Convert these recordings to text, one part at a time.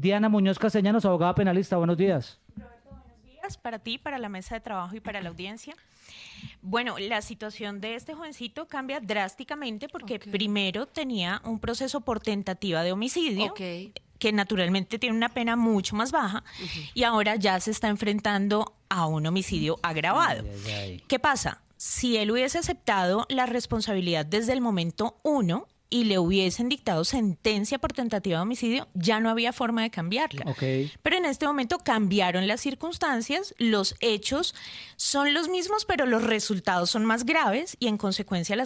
Diana Muñoz Castellanos, abogada penalista. Buenos días. Buenos días para ti, para la mesa de trabajo y para la audiencia. Bueno, la situación de este jovencito cambia drásticamente porque primero tenía un proceso por tentativa de homicidio, que naturalmente tiene una pena mucho más baja, y ahora ya se está enfrentando a un homicidio agravado. ¿Qué pasa? Si él hubiese aceptado la responsabilidad desde el momento 1 y le hubiesen dictado sentencia por tentativa de homicidio, ya no había forma de cambiarla. Pero en este momento cambiaron las circunstancias, los hechos son los mismos, pero los resultados son más graves y en consecuencia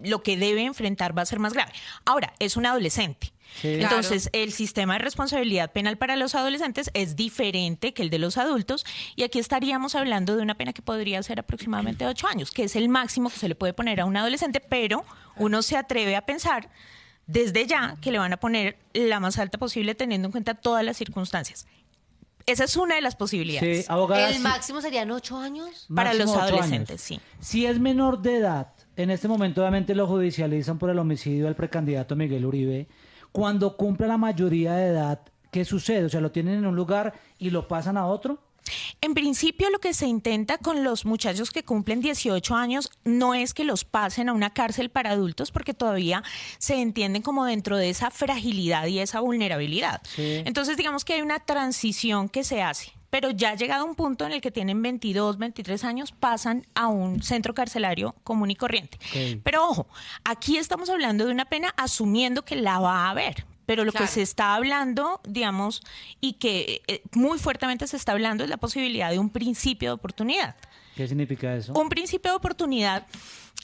lo que debe enfrentar va a ser más grave. Ahora, es un adolescente. Entonces, el sistema de responsabilidad penal para los adolescentes es diferente que el de los adultos, y aquí estaríamos hablando de una pena que podría ser aproximadamente 8 años, que es el máximo que se le puede poner a un adolescente, pero uno se atreve a pensar desde ya que le van a poner la más alta posible teniendo en cuenta todas las circunstancias. Esa es una de las posibilidades. Sí, abogada, ¿El máximo serían 8 años? Para los 8 adolescentes, años. sí. Si es menor de edad, en este momento obviamente lo judicializan por el homicidio del precandidato Miguel Uribe. Cuando cumpla la mayoría de edad, ¿qué sucede? O sea, ¿lo tienen en un lugar y lo pasan a otro? En principio, lo que se intenta con los muchachos que cumplen 18 años no es que los pasen a una cárcel para adultos, porque todavía se entienden como dentro de esa fragilidad y esa vulnerabilidad. Entonces, digamos que hay una transición que se hace. Pero ya llegado a un punto en el que tienen 22, 23 años, pasan a un centro carcelario común y corriente. Pero ojo, aquí estamos hablando de una pena asumiendo que la va a haber. Pero lo que se está hablando, digamos, y que muy fuertemente se está hablando, es la posibilidad de un principio de oportunidad. ¿Qué significa eso? Un principio de oportunidad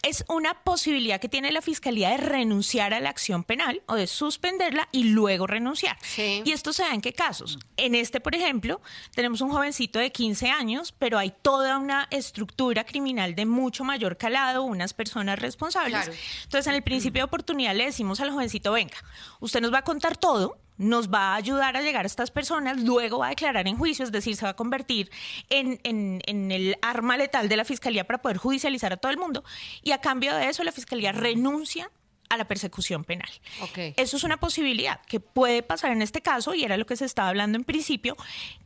es una posibilidad que tiene la Fiscalía de renunciar a la acción penal o de suspenderla y luego renunciar. ¿Y esto se da en qué casos? En este, por ejemplo, tenemos un jovencito de 15 años, pero hay toda una estructura criminal de mucho mayor calado, unas personas responsables. Entonces, en el principio de oportunidad le decimos al jovencito, venga, usted nos va a contar todo, nos va a ayudar a llegar a estas personas, luego va a declarar en juicio, es decir, se va a convertir en el arma letal de la Fiscalía para poder judicializar a todo el mundo, y a cambio de eso la Fiscalía renuncia a la persecución penal. Eso es una posibilidad que puede pasar en este caso, y era lo que se estaba hablando en principio.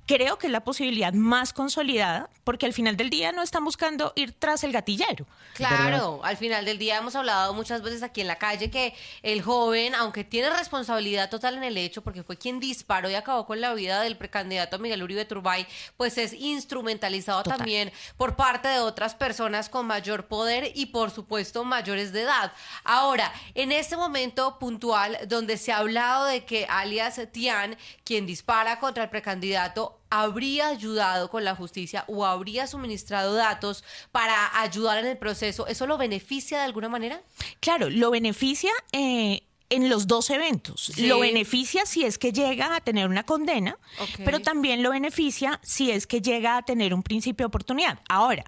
Creo que es la posibilidad más consolidada, porque al final del día no están buscando ir tras el gatillero. Claro, al final del día hemos hablado muchas veces aquí en la calle que el joven, aunque tiene responsabilidad total en el hecho, porque fue quien disparó y acabó con la vida del precandidato Miguel Uribe Turbay, pues es instrumentalizado también por parte de otras personas con mayor poder y, por supuesto, mayores de edad. Ahora, en este momento puntual, donde se ha hablado de que alias Tian, quien dispara contra el precandidato, habría ayudado con la justicia o habría suministrado datos para ayudar en el proceso, ¿eso lo beneficia de alguna manera? Claro, lo beneficia en los dos eventos. Lo beneficia si es que llega a tener una condena, pero también lo beneficia si es que llega a tener un principio de oportunidad. Ahora,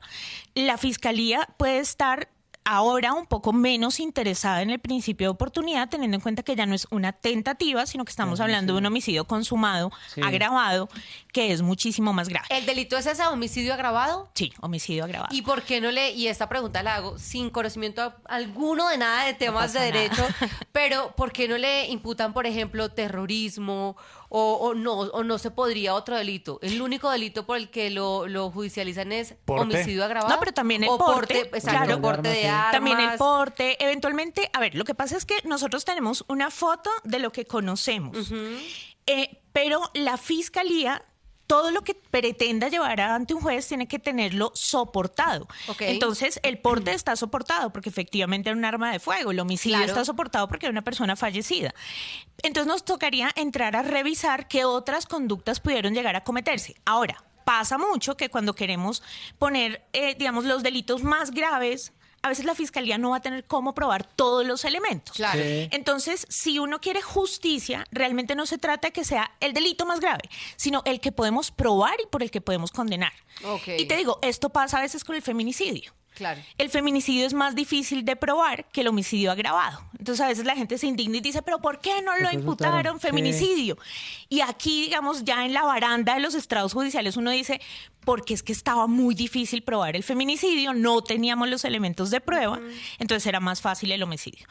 la Fiscalía puede estar ahora un poco menos interesada en el principio de oportunidad, teniendo en cuenta que ya no es una tentativa, sino que estamos hablando de un homicidio consumado, agravado, que es muchísimo más grave. ¿El delito es ese, homicidio agravado? Sí, homicidio agravado. ¿Y por qué no y esta pregunta la hago sin conocimiento alguno de nada de temas de derecho, pero ¿por qué no le imputan, por ejemplo, terrorismo o no se podría otro delito? El único delito por el que lo judicializan es homicidio agravado. No, pero también el porte, claro, porte de armas. También el porte, eventualmente, a ver, lo que pasa es que nosotros tenemos una foto de lo que conocemos, pero la Fiscalía, todo lo que pretenda llevar ante un juez tiene que tenerlo soportado. Entonces, el porte está soportado porque efectivamente era un arma de fuego. El homicidio está soportado porque era una persona fallecida. Entonces, nos tocaría entrar a revisar qué otras conductas pudieron llegar a cometerse. Ahora, pasa mucho que cuando queremos poner, digamos, los delitos más graves, a veces la Fiscalía no va a tener cómo probar todos los elementos. Entonces, si uno quiere justicia, realmente no se trata de que sea el delito más grave, sino el que podemos probar y por el que podemos condenar. Y te digo, esto pasa a veces con el feminicidio. El feminicidio es más difícil de probar que el homicidio agravado. Entonces a veces la gente se indigna y dice, pero ¿por qué no lo imputaron feminicidio? Y aquí, digamos, ya en la baranda de los estrados judiciales uno dice, porque es que estaba muy difícil probar el feminicidio, no teníamos los elementos de prueba, entonces era más fácil el homicidio.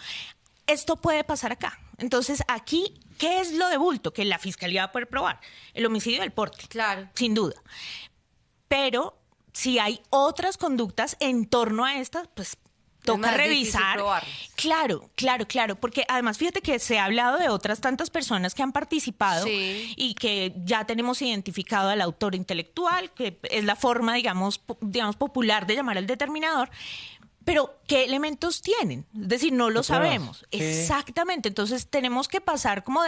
Esto puede pasar acá. Entonces, aquí, ¿qué es lo de bulto? Que la fiscalía va a poder probar. El homicidio del porte. Claro. Sin duda. Pero si hay otras conductas en torno a estas, pues toca más difícil revisar. probarlas. Claro, porque además fíjate que se ha hablado de otras tantas personas que han participado Sí. y que ya tenemos identificado al autor intelectual, que es la forma, digamos popular de llamar al determinador. Pero, ¿qué elementos tienen? Es decir, no lo ¿Qué pruebas? sabemos. Sí. Exactamente. Entonces, tenemos que pasar como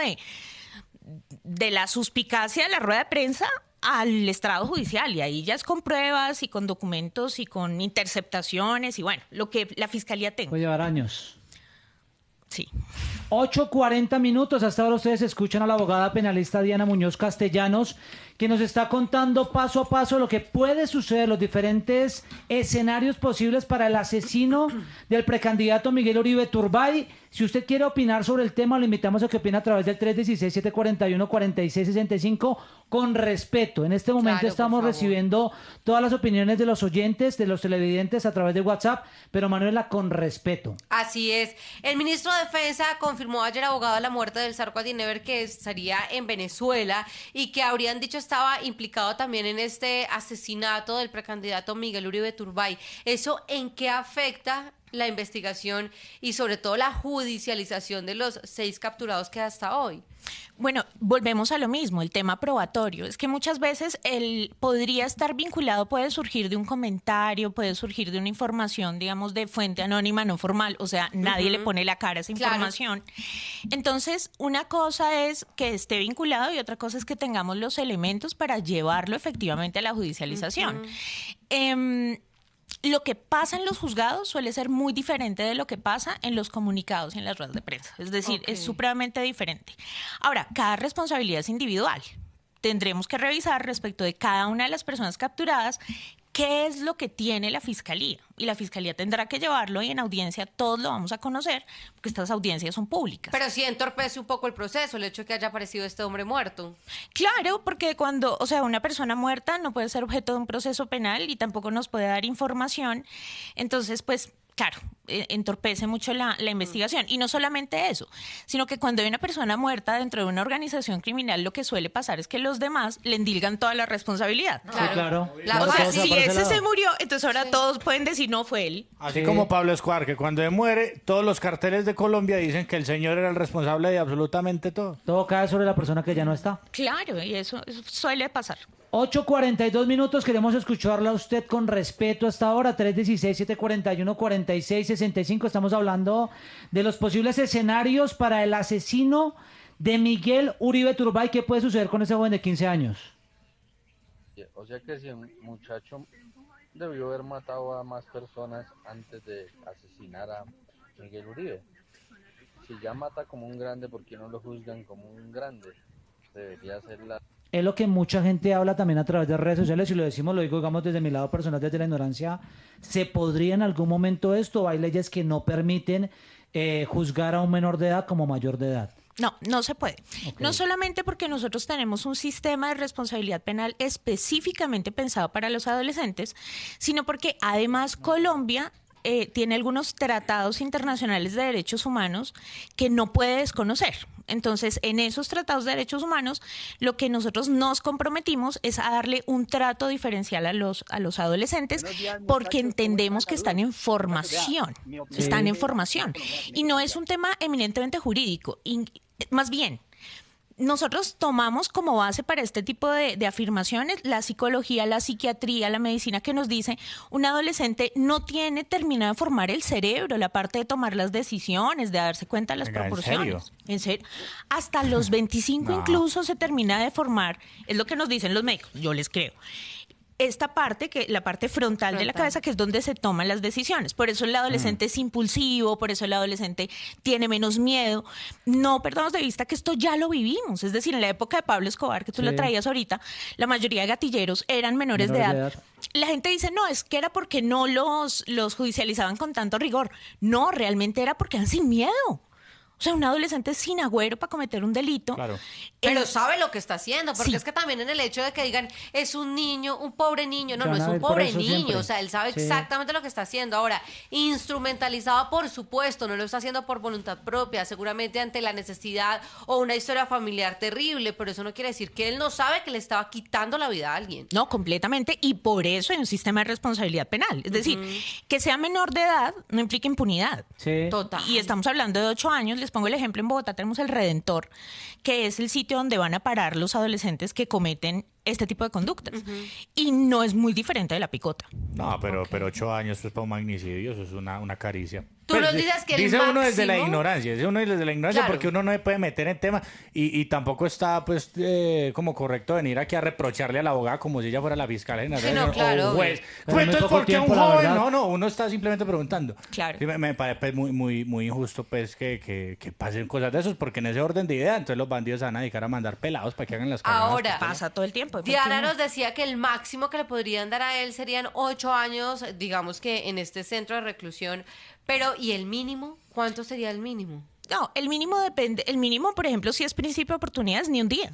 de la suspicacia de la rueda de prensa al estrado judicial. Y ahí ya es con pruebas y con documentos y con interceptaciones y bueno, lo que la fiscalía tenga. Puede llevar años. Sí. 8:40 minutos. Hasta ahora ustedes escuchan a la abogada penalista Diana Muñoz Castellanos, que nos está contando paso a paso lo que puede suceder, los diferentes escenarios posibles para el asesino del precandidato Miguel Uribe Turbay. Si usted quiere opinar sobre el tema, lo invitamos a que opine a través del 316-741-4665 con respeto. En este momento Claro, por estamos favor. recibiendo todas las opiniones de los oyentes, de los televidentes a través de WhatsApp, pero Manuela, con respeto. Así es. El ministro de Defensa confirmó ayer, abogado, la muerte del Zarco Adinever, que estaría en Venezuela y que habrían dicho estaba implicado también en este asesinato del precandidato Miguel Uribe Turbay. ¿Eso en qué afecta la investigación y sobre todo la judicialización de los 6 capturados que hasta hoy? Bueno, volvemos a lo mismo, el tema probatorio. Es que muchas veces él podría estar vinculado, puede surgir de un comentario, puede surgir de una información, digamos, de fuente anónima, no formal, o sea, nadie le pone la cara a esa Claro. información. Entonces, una cosa es que esté vinculado y otra cosa es que tengamos los elementos para llevarlo efectivamente a la judicialización. Lo que pasa en los juzgados suele ser muy diferente de lo que pasa en los comunicados y en las ruedas de prensa. Es decir, Ok. es supremamente diferente. Ahora, cada responsabilidad es individual. Tendremos que revisar respecto de cada una de las personas capturadas qué es lo que tiene la fiscalía. Y la fiscalía tendrá que llevarlo y en audiencia todos lo vamos a conocer porque estas audiencias son públicas. Pero sí entorpece un poco el proceso, el hecho de que haya aparecido este hombre muerto. Claro, porque cuando, o sea, una persona muerta no puede ser objeto de un proceso penal y tampoco nos puede dar información. Entonces, pues, claro, entorpece mucho la investigación. Y no solamente eso, sino que cuando hay una persona muerta dentro de una organización criminal, lo que suele pasar es que los demás le endilgan toda la responsabilidad. Sí, claro. La Claro, O sea, todo se va si por ese ese lado. se murió, entonces ahora todos pueden decir no fue él. Así Sí. como Pablo Escobar, que cuando él muere, todos los carteles de Colombia dicen que el señor era el responsable de absolutamente todo. Todo cae sobre la persona que ya no está. Claro, y eso suele pasar. 8:42 minutos, queremos escucharla a usted con respeto hasta ahora, 316-741-4665. Estamos hablando de los posibles escenarios para el asesino de Miguel Uribe Turbay. ¿Qué puede suceder con ese joven de 15 años? O sea que si el muchacho debió haber matado a más personas antes de asesinar a Miguel Uribe. Si ya mata como un grande, ¿por qué no lo juzgan como un grande? Debería ser la... Es lo que mucha gente habla también a través de redes sociales, y lo decimos, lo digo, digamos, desde mi lado personal, desde la ignorancia. ¿Se podría en algún momento esto? Hay leyes que no permiten juzgar a un menor de edad como mayor de edad. No, no se puede. No solamente porque nosotros tenemos un sistema de responsabilidad penal específicamente pensado para los adolescentes, sino porque además Colombia tiene algunos tratados internacionales de derechos humanos que no puede desconocer. Entonces, en esos tratados de derechos humanos, lo que nosotros nos comprometimos es a darle un trato diferencial a los adolescentes porque entendemos que están en formación, están en formación. Y no es un tema eminentemente jurídico, más bien, nosotros tomamos como base para este tipo de afirmaciones la psicología, la psiquiatría, la medicina, que nos dice un adolescente no tiene terminado de formar el cerebro, la parte de tomar las decisiones, de darse cuenta de las Venga, ¿en proporciones. ¿En serio? Hasta los 25 incluso se termina de formar, es lo que nos dicen los médicos, yo les creo. Esta parte, que la parte frontal de la cabeza, que es donde se toman las decisiones. Por eso el adolescente es impulsivo, por eso el adolescente tiene menos miedo. No perdamos de vista que esto ya lo vivimos. Es decir, en la época de Pablo Escobar, que tú Sí. la traías ahorita, la mayoría de gatilleros eran menores de edad. La gente dice, no, es que era porque no los judicializaban con tanto rigor. No, realmente era porque eran sin miedo. O O sea, un adolescente sin agüero para cometer un delito. Claro. Pero sabe lo que está haciendo, porque Sí. es que también en el hecho de que digan, es un niño, un pobre niño, no, Se no van es a un ver por pobre eso niño, siempre. o sea, él sabe Sí. exactamente lo que está haciendo. Ahora, instrumentalizado, por supuesto, no lo está haciendo por voluntad propia, seguramente ante la necesidad o una historia familiar terrible, pero eso no quiere decir que él no sabe que le estaba quitando la vida a alguien. No, completamente. Y por eso hay un sistema de responsabilidad penal. Es decir, que sea menor de edad no implica impunidad. Sí. Total. Y estamos hablando de 8 años. Les pongo el ejemplo, en Bogotá tenemos el Redentor, que es el sitio donde van a parar los adolescentes que cometen este tipo de conductas. Y no es muy diferente de la picota. No, pero 8 años pues para un magnicidio, eso es una caricia. Tú nos dices que el dice uno desde la máximo- ignorancia, dice uno desde la ignorancia Claro. porque uno no se puede meter en tema y tampoco está pues como correcto venir aquí a reprocharle a la abogada como si ella fuera la fiscal general Sí, no, o claro. un juez. Pero Pues muy entonces, poco ¿por qué un tiempo, la joven? verdad. No, uno está simplemente preguntando. Claro. Sí, me parece pues, muy injusto pues que pasen cosas de esos porque en ese orden de idea entonces los bandidos se van a dedicar a mandar pelados para que hagan las cagadas. Ahora, Pasa todo el tiempo. Diana efectivamente. nos decía que el máximo que le podrían dar a él serían 8 años, digamos que en este centro de reclusión. Pero, ¿y el mínimo? ¿Cuánto sería el mínimo? No, el mínimo depende. El mínimo, por ejemplo, si es principio de oportunidad, es ni un día.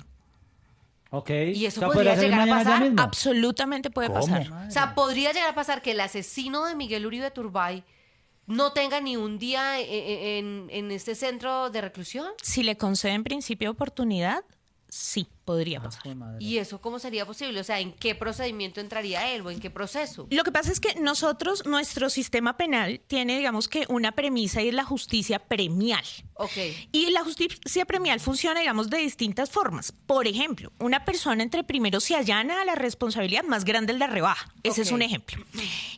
Ok. ¿Y eso O sea, podría ¿podría ser llegar a mañana ya pasar? mismo? Absolutamente puede ¿Cómo? pasar. O sea, podría llegar a pasar que el asesino de Miguel Uribe Turbay no tenga ni un día en este centro de reclusión. Si le conceden principio de oportunidad, sí, podría pasar. Jue madre. ¿Y eso cómo sería posible? O sea, ¿en qué procedimiento entraría él o en qué proceso? Lo que pasa es que nosotros, nuestro sistema penal tiene, digamos que una premisa y es la justicia premial. Ok. Y la justicia premial funciona, digamos, de distintas formas. Por ejemplo, una persona entre primero se allana a la responsabilidad, más grande el de rebaja. Ese es Ok. un ejemplo.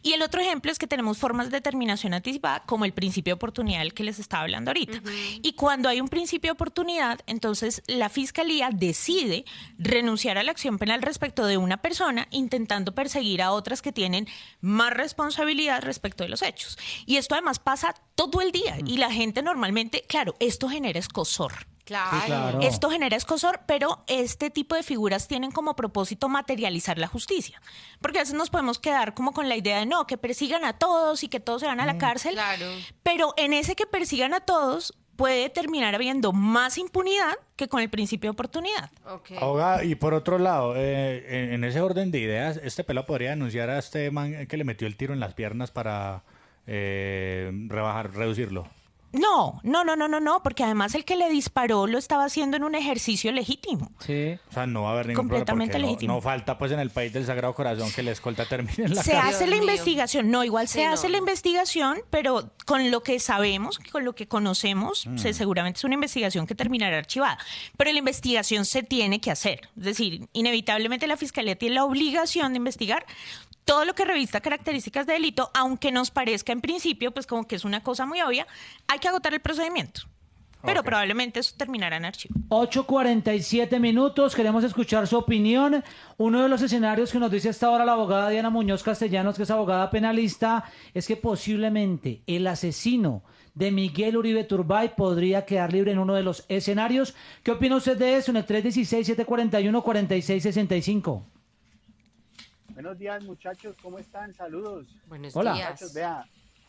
Y el otro ejemplo es que tenemos formas de determinación anticipada, como el principio de oportunidad del que les estaba hablando ahorita. Y cuando hay un principio de oportunidad, entonces la fiscalía decide renunciar a la acción penal respecto de una persona, intentando perseguir a otras que tienen más responsabilidad respecto de los hechos. Y esto además pasa todo el día. Y la gente normalmente, claro, esto genera escozor. Claro. Sí, claro. Esto genera escozor, pero este tipo de figuras tienen como propósito materializar la justicia. Porque a veces nos podemos quedar como con la idea de no, que persigan a todos y que todos se van a la cárcel. Claro. Pero en ese que persigan a todos puede terminar habiendo más impunidad que con el principio de oportunidad. Ok. Abogada, y por otro lado, en ese orden de ideas, este pelo podría denunciar a este man que le metió el tiro en las piernas para reducirlo. No, porque además el que le disparó lo estaba haciendo en un ejercicio legítimo. Sí. O sea, no va a haber ningún problema Completamente porque legítimo. no falta pues en el país del Sagrado Corazón que la escolta termine en la Se cárcel. hace la Dios mío. investigación, no, igual se Sí, hace no. la investigación, pero con lo que sabemos, con lo que conocemos, seguramente es una investigación que terminará archivada. Pero la investigación se tiene que hacer. Es decir, inevitablemente la Fiscalía tiene la obligación de investigar todo lo que revista características de delito, aunque nos parezca en principio, pues como que es una cosa muy obvia, hay que agotar el procedimiento. Pero Ok. probablemente eso terminará en archivo. 8:47 minutos, queremos escuchar su opinión. Uno de los escenarios que nos dice hasta ahora la abogada Diana Muñoz Castellanos, que es abogada penalista, es que posiblemente el asesino de Miguel Uribe Turbay podría quedar libre en uno de los escenarios. ¿Qué opina usted de eso en el 316-741-4665? Buenos días, muchachos, ¿cómo están? Saludos. Buenos Hola. días. Muchachos, vea,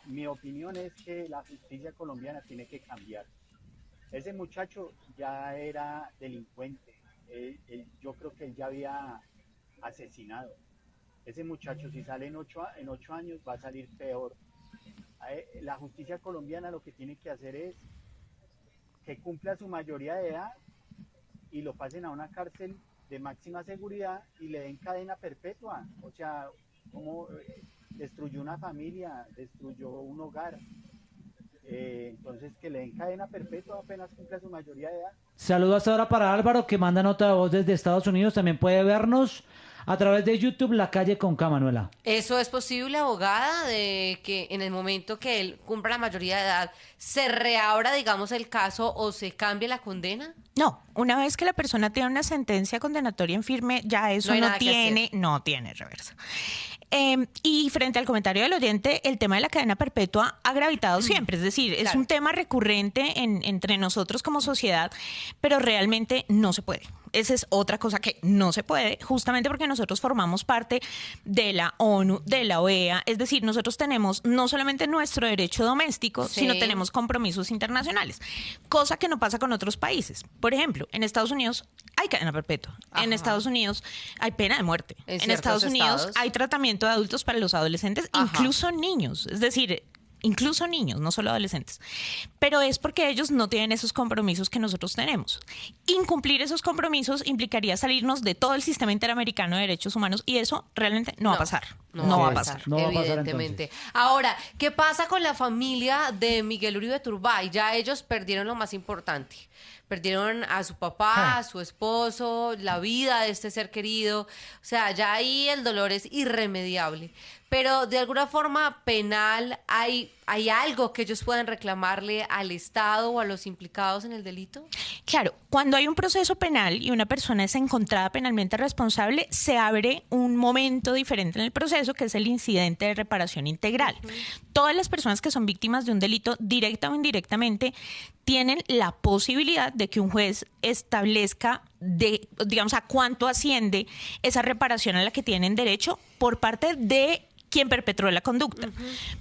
mi opinión es que la justicia colombiana tiene que cambiar. Ese muchacho ya era delincuente. Yo creo que él ya había asesinado. Ese muchacho, si sale en 8 años, va a salir peor. La justicia colombiana lo que tiene que hacer es que cumpla su mayoría de edad y lo pasen a una cárcel de máxima seguridad y le den cadena perpetua. O sea, como destruyó una familia, destruyó un hogar. Entonces, que le den cadena perpetua apenas cumpla su mayoría de edad. Saludos hasta ahora para Álvaro, que manda nota de voz desde Estados Unidos. También puede vernos a través de YouTube, La Calle con K, Manuela. ¿Eso es posible, abogada, de que en el momento que él cumpla la mayoría de edad se reabra, digamos, el caso o se cambie la condena? No, una vez que la persona tiene una sentencia condenatoria en firme, ya eso No hay no nada que tiene reversa. Y frente al comentario del oyente, el tema de la cadena perpetua ha gravitado siempre, es decir, es Claro. un tema recurrente entre nosotros como sociedad, pero realmente no se puede. esa es otra cosa que no se puede, justamente porque nosotros formamos parte de la ONU, de la OEA, es decir, nosotros tenemos no solamente nuestro derecho doméstico, Sí. sino tenemos compromisos internacionales, cosa que no pasa con otros países. Por ejemplo, en Estados Unidos hay cadena perpetua, Ajá. en Estados Unidos hay pena de muerte, En en ciertos Estados Unidos estados. hay tratamiento de adultos para los adolescentes, Ajá. incluso niños, es decir, incluso niños, no solo adolescentes. Pero es porque ellos no tienen esos compromisos que nosotros tenemos. Incumplir esos compromisos implicaría salirnos de todo el sistema interamericano de derechos humanos y eso realmente no va a pasar. No va a pasar. No va a pasar, evidentemente. Ahora, ¿qué pasa con la familia de Miguel Uribe Turbay? Ya ellos perdieron lo más importante. Perdieron a su papá, a su esposo, la vida de este ser querido. O sea, ya ahí el dolor es irremediable. Pero de alguna forma penal, ¿hay algo que ellos puedan reclamarle al Estado o a los implicados en el delito? Claro, cuando hay un proceso penal y una persona es encontrada penalmente responsable, se abre un momento diferente en el proceso, que es el incidente de reparación integral. Todas las personas que son víctimas de un delito, directa o indirectamente, tienen la posibilidad de que un juez establezca, digamos, a cuánto asciende esa reparación a la que tienen derecho por parte de quien perpetró la conducta.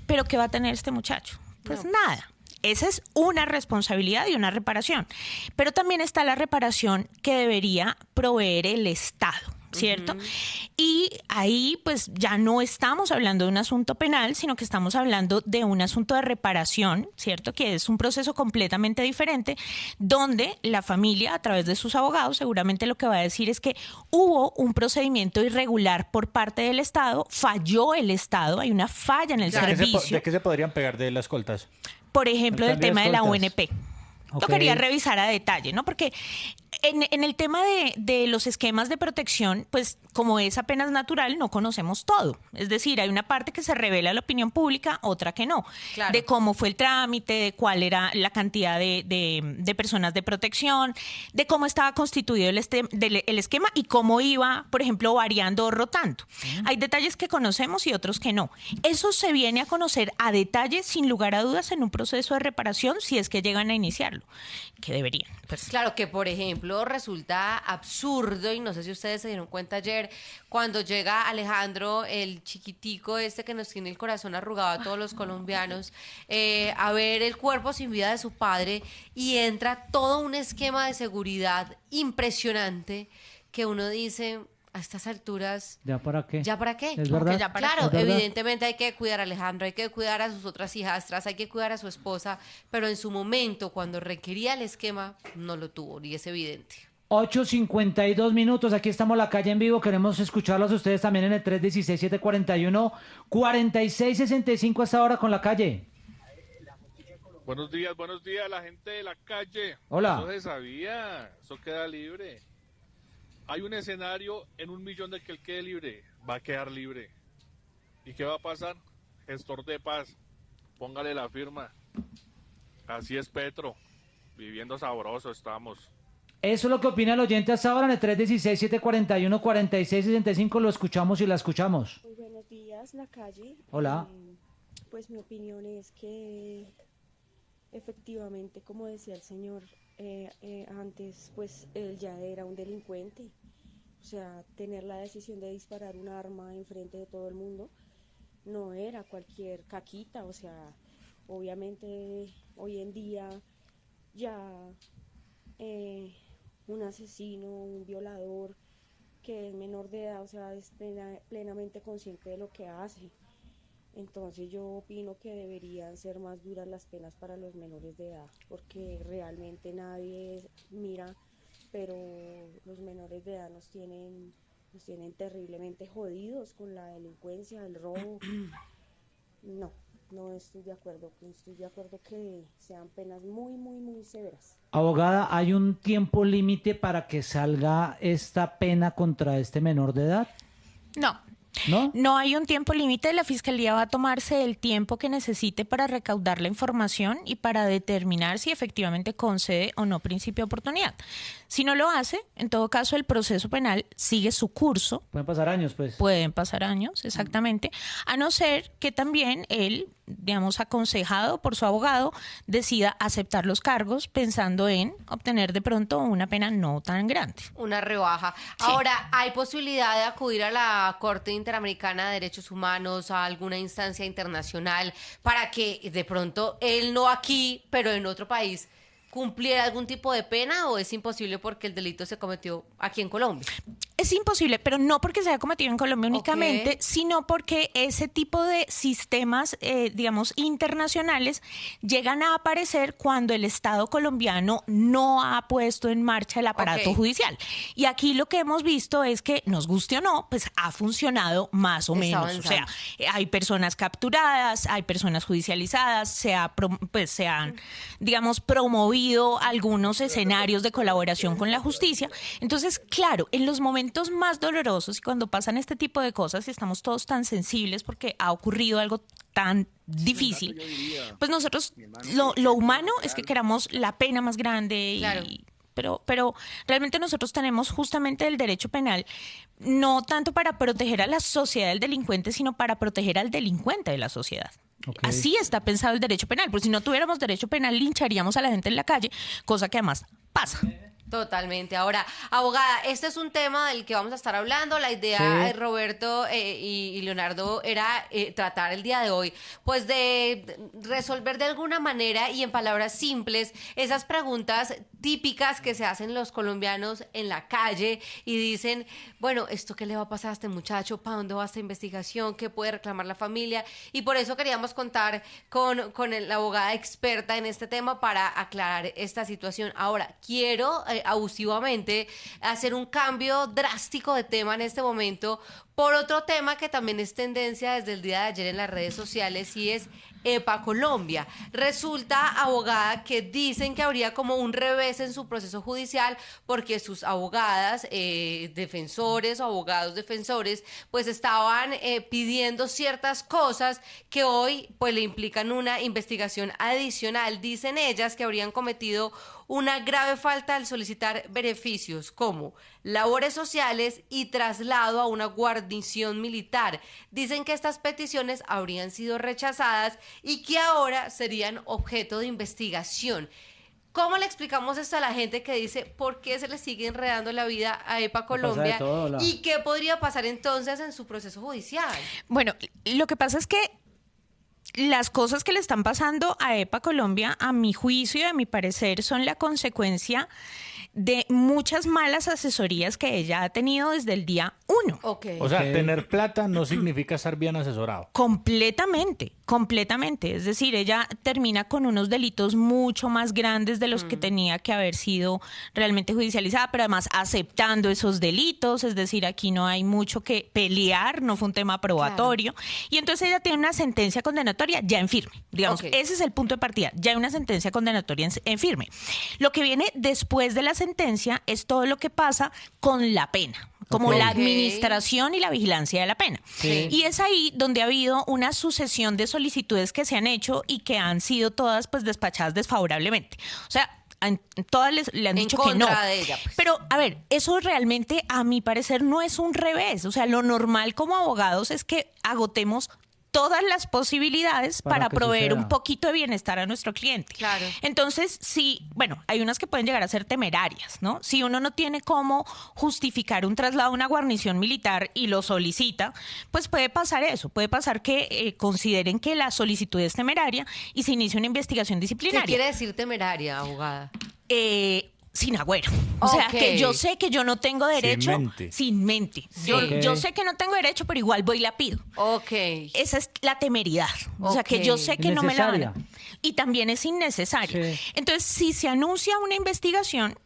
¿Pero qué va a tener este muchacho? Pues nada. Esa es una responsabilidad y una reparación. Pero también está la reparación que debería proveer el Estado, ¿cierto? Y ahí pues ya no estamos hablando de un asunto penal, sino que estamos hablando de un asunto de reparación, ¿cierto? Que es un proceso completamente diferente, donde la familia, a través de sus abogados, seguramente lo que va a decir es que hubo un procedimiento irregular por parte del Estado, falló el Estado, hay una falla en el servicio. ¿De qué se podrían pegar de las coltas? Por ejemplo, El del cambio de tema de la escoltas. UNP. Ok. Lo quería revisar a detalle, ¿no? Porque en el tema de los esquemas de protección, pues como es apenas natural, no conocemos todo. Es decir, hay una parte que se revela a la opinión pública, otra que no. Claro. De cómo fue el trámite, de cuál era la cantidad de personas de protección, de cómo estaba constituido el esquema y cómo iba, por ejemplo, variando o rotando. Hay detalles que conocemos y otros que no. Eso se viene a conocer a detalle, sin lugar a dudas, en un proceso de reparación, si es que llegan a iniciarlo, que deberían. Pues. Claro que, por ejemplo, resulta absurdo, y no sé si ustedes se dieron cuenta ayer, cuando llega Alejandro, el chiquitico este que nos tiene el corazón arrugado a todos los colombianos, a ver el cuerpo sin vida de su padre, y entra todo un esquema de seguridad impresionante que uno dice, a estas alturas... ¿Ya para qué? ¿Ya para qué? Es Como verdad. que ya para- Claro, Es verdad. evidentemente hay que cuidar a Alejandro, hay que cuidar a sus otras hijastras, hay que cuidar a su esposa, pero en su momento, cuando requería el esquema, no lo tuvo, y es evidente. 8:52 minutos, aquí estamos la calle en vivo, queremos escucharlos a ustedes también en el 316-741-4665 hasta ahora con la calle. Buenos días, la gente de la calle. Hola. Eso se sabía, eso queda libre. Hay un escenario en 1.000.000 de que él quede libre, va a quedar libre. ¿Y qué va a pasar? Gestor de paz, póngale la firma. Así es Petro, viviendo sabroso estamos. Eso es lo que opina el oyente hasta ahora en el 316-741-4665, lo escuchamos y la escuchamos. Muy buenos días, la calle. Hola. Pues mi opinión es que efectivamente, como decía el señor antes, pues él ya era un delincuente. O sea, tener la decisión de disparar un arma enfrente de todo el mundo no era cualquier caquita. O sea, obviamente hoy en día ya un asesino, un violador que es menor de edad, o sea, es plenamente consciente de lo que hace. Entonces yo opino que deberían ser más duras las penas para los menores de edad, porque realmente nadie mira, pero los menores de edad nos tienen terriblemente jodidos con la delincuencia, el robo. No estoy de acuerdo que sean penas muy, muy, muy severas. Abogada, ¿hay un tiempo límite para que salga esta pena contra este menor de edad? No, ¿No? No hay un tiempo límite. La Fiscalía va a tomarse el tiempo que necesite para recaudar la información y para determinar si efectivamente concede o no principio de oportunidad. Si no lo hace, en todo caso el proceso penal sigue su curso. Pueden pasar años, pues. Pueden pasar años, exactamente, a no ser que también él, digamos, aconsejado por su abogado, decida aceptar los cargos pensando en obtener de pronto una pena no tan grande. Una rebaja. Ahora, ¿hay posibilidad de acudir a la Corte Interamericana de Derechos Humanos, a alguna instancia internacional, para que de pronto él no aquí, pero en otro país, cumpliera algún tipo de pena, o es imposible porque el delito se cometió aquí en Colombia? Es imposible, pero no porque se haya cometido en Colombia únicamente, sino porque ese tipo de sistemas, digamos, internacionales llegan a aparecer cuando el Estado colombiano no ha puesto en marcha el aparato judicial. Y aquí lo que hemos visto es que, nos guste o no, pues ha funcionado más o menos. avanzando. O sea, hay personas capturadas, hay personas judicializadas, se han, digamos, promovido algunos escenarios de colaboración con la justicia. Entonces, claro, en los momentos más dolorosos y cuando pasan este tipo de cosas y estamos todos tan sensibles porque ha ocurrido algo tan difícil, pues nosotros lo humano es que queramos la pena más grande. Claro. Pero realmente nosotros tenemos justamente el derecho penal no tanto para proteger a la sociedad del delincuente, sino para proteger al delincuente de la sociedad. Okay. Así está pensado el derecho penal, porque si no tuviéramos derecho penal lincharíamos a la gente en la calle, cosa que además pasa. Totalmente. Ahora, abogada, este es un tema del que vamos a estar hablando. La idea, Sí. Roberto y Leonardo, era tratar el día de hoy, pues de resolver de alguna manera y en palabras simples esas preguntas típicas que se hacen los colombianos en la calle y dicen, bueno, ¿esto qué le va a pasar a este muchacho? ¿Para dónde va esta investigación? ¿Qué puede reclamar la familia? Y por eso queríamos contar con la abogada experta en este tema para aclarar esta situación. Ahora, quiero abusivamente hacer un cambio drástico de tema en este momento por otro tema que también es tendencia desde el día de ayer en las redes sociales, y es EPA Colombia. Resulta, abogada, que dicen que habría como un revés en su proceso judicial porque sus abogadas, defensores o abogados defensores, pues estaban pidiendo ciertas cosas que hoy pues le implican una investigación adicional. Dicen ellas que habrían cometido una grave falta al solicitar beneficios como labores sociales y traslado a una guarnición militar. Dicen que estas peticiones habrían sido rechazadas y que ahora serían objeto de investigación. ¿Cómo le explicamos esto a la gente que dice por qué se le sigue enredando la vida a EPA Colombia y qué podría pasar entonces en su proceso judicial? Bueno, lo que pasa es que las cosas que le están pasando a EPA Colombia, a mi juicio y a mi parecer, son la consecuencia de muchas malas asesorías que ella ha tenido desde el día 1. Okay. O sea, tener plata no significa estar bien asesorado. Completamente. Es decir, ella termina con unos delitos mucho más grandes de los que tenía que haber sido realmente judicializada, pero además aceptando esos delitos. Es decir, aquí no hay mucho que pelear, no fue un tema probatorio. Claro. Y entonces ella tiene una sentencia condenatoria ya en firme. Digamos, ese es el punto de partida. Ya hay una sentencia condenatoria en firme. Lo que viene después de la sentencia es todo lo que pasa con la pena, como la administración y la vigilancia de la pena. Sí. Y es ahí donde ha habido una sucesión de solicitudes que se han hecho y que han sido todas pues despachadas desfavorablemente. O sea, todas le han dicho que no. De ella, pues. Pero, a ver, eso realmente, a mi parecer, no es un revés. O sea, lo normal como abogados es que agotemos todas las posibilidades para proveer un poquito de bienestar a nuestro cliente. Claro. Entonces, sí, bueno, hay unas que pueden llegar a ser temerarias, ¿no? Si uno no tiene cómo justificar un traslado a una guarnición militar y lo solicita, pues puede pasar eso. Puede pasar que consideren que la solicitud es temeraria y se inicie una investigación disciplinaria. ¿Qué quiere decir temeraria, abogada? Sin agüero. O sea, que yo sé que yo no tengo derecho. Sin mente. Yo sé que no tengo derecho, pero igual voy y la pido. Esa es la temeridad. O sea, que yo sé que no me la van a... Y también es innecesaria. Sí. Entonces, si se anuncia una investigación,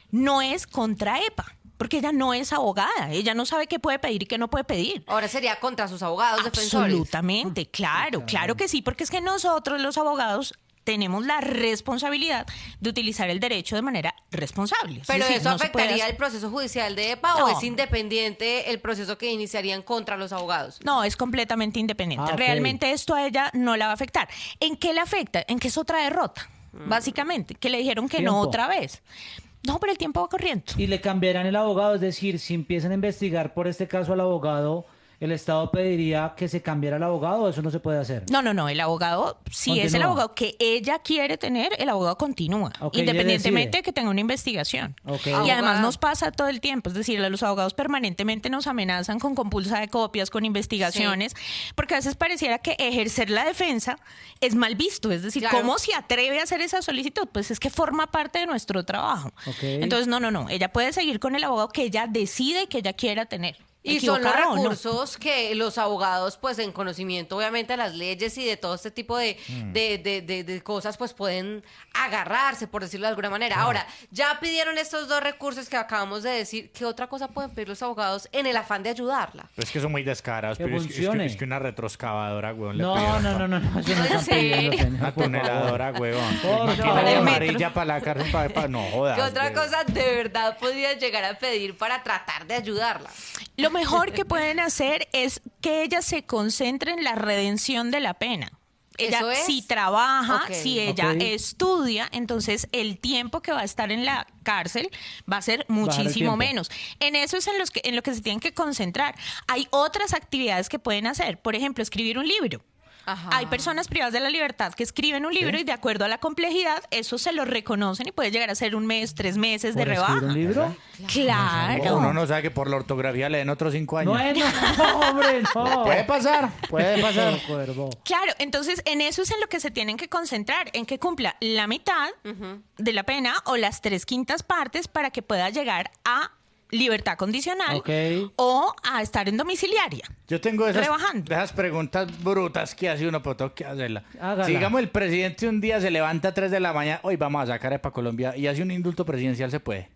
no es contra EPA. Porque ella no es abogada, ella no sabe qué puede pedir y qué no puede pedir. Ahora sería contra sus abogados defensores. Absolutamente, claro que sí, porque es que nosotros los abogados tenemos la responsabilidad de utilizar el derecho de manera responsable. Pero Es decir, eso no se puede afectaría hacer- el proceso judicial de EPA o No. es independiente el proceso que iniciarían contra los abogados. No, es completamente independiente. Ah, ok. Realmente esto a ella no la va a afectar. ¿En qué le afecta? En que es otra derrota, básicamente, que le dijeron que Tiempo. no otra vez. No, pero el tiempo va corriendo. Y le cambiarán el abogado, es decir, si empiezan a investigar por este caso al abogado, ¿el Estado pediría que se cambiara el abogado o eso no se puede hacer? No, el abogado, si es el Continúa. abogado que ella quiere tener, el abogado continúa, Ok, ella independientemente decide. de que tenga una investigación. Ok. Y además Abogada. nos pasa todo el tiempo, es decir, los abogados permanentemente nos amenazan con compulsa de copias, con investigaciones, porque a veces pareciera que ejercer la defensa es mal visto, es decir, Claro. ¿cómo se atreve a hacer esa solicitud? Pues es que forma parte de nuestro trabajo. Ok. Entonces, no, ella puede seguir con el abogado que ella decide que ella quiera tener. Y son los equivocado o no. recursos que los abogados, pues en conocimiento obviamente de las leyes y de todo este tipo de cosas, pues pueden agarrarse, por decirlo de alguna manera. Ahora, ya pidieron estos dos recursos que acabamos de decir. ¿Qué otra cosa pueden pedir los abogados en el afán de ayudarla? Pero es que son muy descarados. Que Pero funcione. es que una retroexcavadora, weón, le No, pidieron no, pa- no, no, no, eso no están Sí. pidiendo, señor, Una por favor. tuneladora, weón. Por Maquinaria favor. amarilla para la cárcel, no jodas. ¿Qué otra weón. cosa de verdad podrían llegar a pedir para tratar de ayudarla? Lo mejor que pueden hacer es que ella se concentre en la redención de la pena. Ella, ¿Eso es? si trabaja, Ok. si ella Ok. estudia, entonces el tiempo que va a estar en la cárcel va a ser muchísimo tiempo. menos. En eso es en lo que se tienen que concentrar. Hay otras actividades que pueden hacer, por ejemplo, escribir un libro. Ajá. Hay personas privadas de la libertad que escriben un libro y de acuerdo a la complejidad, eso se lo reconocen y puede llegar a ser 1 mes, 3 meses de ¿Por escribir rebaja. un libro? Claro. Uno no sabe que por la ortografía le den otros 5 años. No, hombre, no. Puede pasar, puede pasar. Cuervo. Claro, entonces en eso es en lo que se tienen que concentrar, en que cumpla la mitad de la pena o las 3/5 partes para que pueda llegar a libertad condicional Ok. o a estar en domiciliaria. Yo tengo Rebajando. de esas preguntas brutas que hace uno, pero tengo que hacerla. Hágala. Si digamos el presidente un día se levanta a 3 de la mañana, hoy vamos a sacar para Colombia y hace un indulto presidencial, ¿se puede?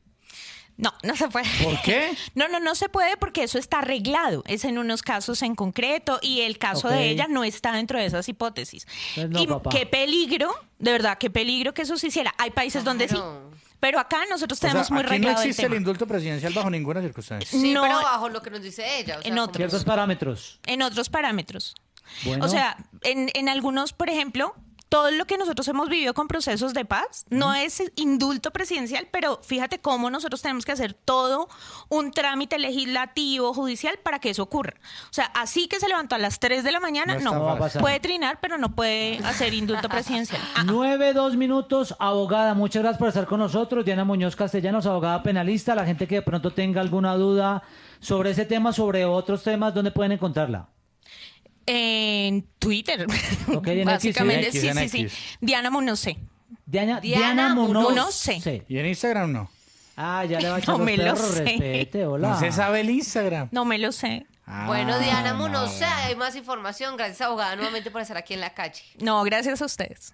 No se puede. ¿Por qué? No se puede porque eso está arreglado. Es en unos casos en concreto y el caso Ok. de ella no está dentro de esas hipótesis. Pues no, y papá. qué peligro, de verdad, qué peligro que eso se hiciera. Hay países donde sí. Claro. Pero acá nosotros O sea, tenemos muy aquí no arreglado el existe el tema. indulto presidencial bajo ninguna circunstancia. Sí, No. pero bajo lo que nos dice ella. O sea, En como- otros. Ciertos parámetros. En otros parámetros. Bueno. O sea, en algunos, por ejemplo, todo lo que nosotros hemos vivido con procesos de paz no es indulto presidencial, pero fíjate cómo nosotros tenemos que hacer todo un trámite legislativo, judicial, para que eso ocurra. O sea, así que se levantó a las 3 de la mañana, No está no, va a pasar. puede trinar, pero no puede hacer indulto presidencial. 9, 2 minutos, abogada, muchas gracias por estar con nosotros. Diana Muñoz Castellanos, abogada penalista. La gente que de pronto tenga alguna duda sobre ese tema, sobre otros temas, ¿dónde pueden encontrarla? En Twitter, Ok, en X, básicamente, sí. sí, En sí, X. sí. Diana Monose. Diana Munoz. ¿Y en Instagram no? Ah, ya le va a echar No los me lo perros, sé. respete, hola. No se sabe el Instagram. No me lo sé. Bueno, Diana Munoz, no. hay más información. Gracias, abogada, nuevamente por estar aquí en la calle. No, gracias a ustedes.